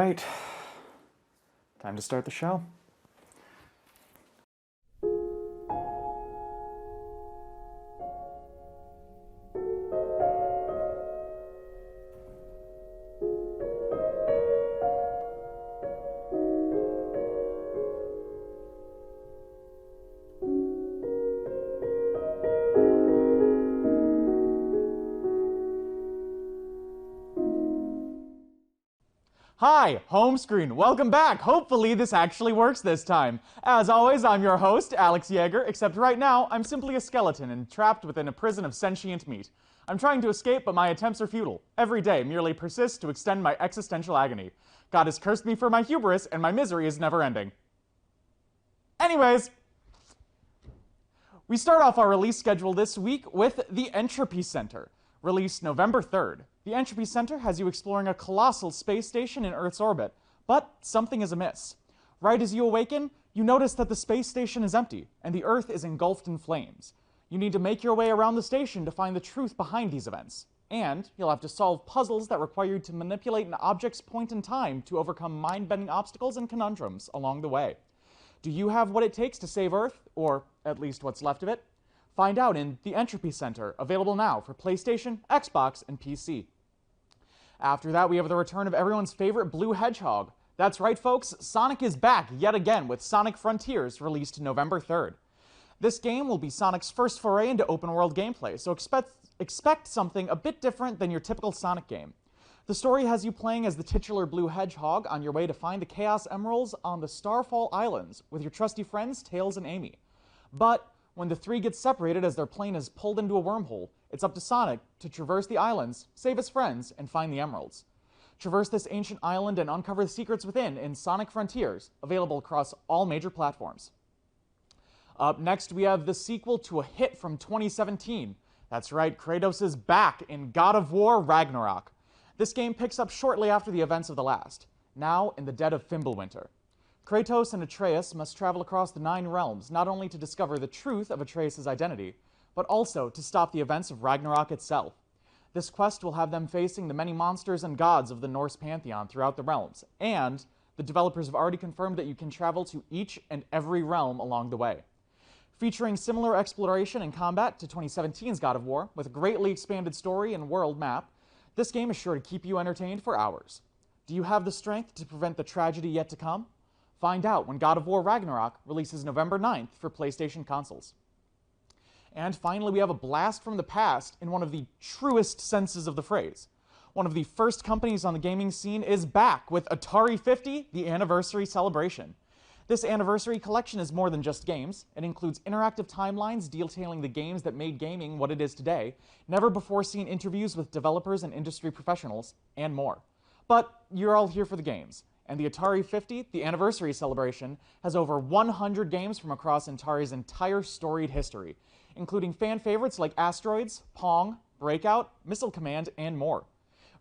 right, time to start the show. Hi, Homescreen. Welcome back. Hopefully this actually works this time. As always, I'm your host, Alex Yeager, except right now I'm simply a skeleton and trapped within a prison of sentient meat. I'm trying to escape, but my attempts are futile. Every day merely persists to extend my existential agony. God has cursed me for my hubris, and my misery is never ending. Anyways, we start off our release schedule this week with The Entropy Center, released November 3rd. The Entropy Center has you exploring a colossal space station in Earth's orbit, but something is amiss. Right as you awaken, you notice that the space station is empty, and the Earth is engulfed in flames. You need to make your way around the station to find the truth behind these events, and you'll have to solve puzzles that require you to manipulate an object's point in time to overcome mind-bending obstacles and conundrums along the way. Do you have what it takes to save Earth, or at least what's left of it? Find out in The Entropy Center, available now for PlayStation, Xbox, and PC. After that, we have the return of everyone's favorite blue hedgehog. That's right, folks, Sonic is back yet again with Sonic Frontiers, released November 3rd. This game will be Sonic's first foray into open-world gameplay, so expect something a bit different than your typical Sonic game. The story has you playing as the titular blue hedgehog on your way to find the Chaos Emeralds on the Starfall Islands with your trusty friends Tails and Amy. But when the three get separated as their plane is pulled into a wormhole, it's up to Sonic to traverse the islands, save his friends, and find the emeralds. Traverse this ancient island and uncover the secrets within in Sonic Frontiers, available across all major platforms. Up next, we have the sequel to a hit from 2017. That's right, Kratos is back in God of War Ragnarok. This game picks up shortly after the events of the last, now in the dead of Fimbulwinter. Kratos and Atreus must travel across the 9 realms, not only to discover the truth of Atreus' identity, but also to stop the events of Ragnarok itself. This quest will have them facing the many monsters and gods of the Norse pantheon throughout the realms, and the developers have already confirmed that you can travel to each and every realm along the way. Featuring similar exploration and combat to 2017's God of War, with a greatly expanded story and world map, this game is sure to keep you entertained for hours. Do you have the strength to prevent the tragedy yet to come? Find out when God of War Ragnarok releases November 9th for PlayStation consoles. And finally, we have a blast from the past in one of the truest senses of the phrase. One of the first companies on the gaming scene is back with Atari 50, the anniversary celebration. This anniversary collection is more than just games. It includes interactive timelines detailing the games that made gaming what it is today, never-before-seen interviews with developers and industry professionals, and more. But you're all here for the games. And the Atari 50, the anniversary celebration, has over 100 games from across Atari's entire storied history, including fan favorites like Asteroids, Pong, Breakout, Missile Command, and more.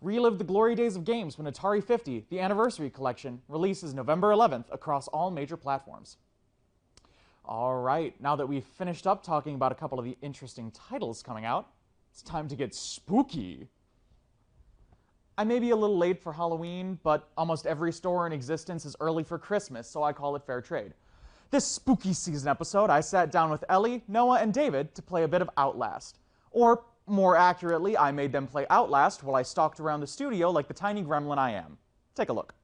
Relive the glory days of games when Atari 50, the anniversary collection, releases November 11th across all major platforms. Alright, now that we've finished up talking about a couple of the interesting titles coming out, it's time to get spooky. I may be a little late for Halloween, but almost every store in existence is early for Christmas, so I call it fair trade. This spooky season episode, I sat down with Ellie, Noah, and David to play a bit of Outlast. Or, more accurately, I made them play Outlast while I stalked around the studio like the tiny gremlin I am. Take a look.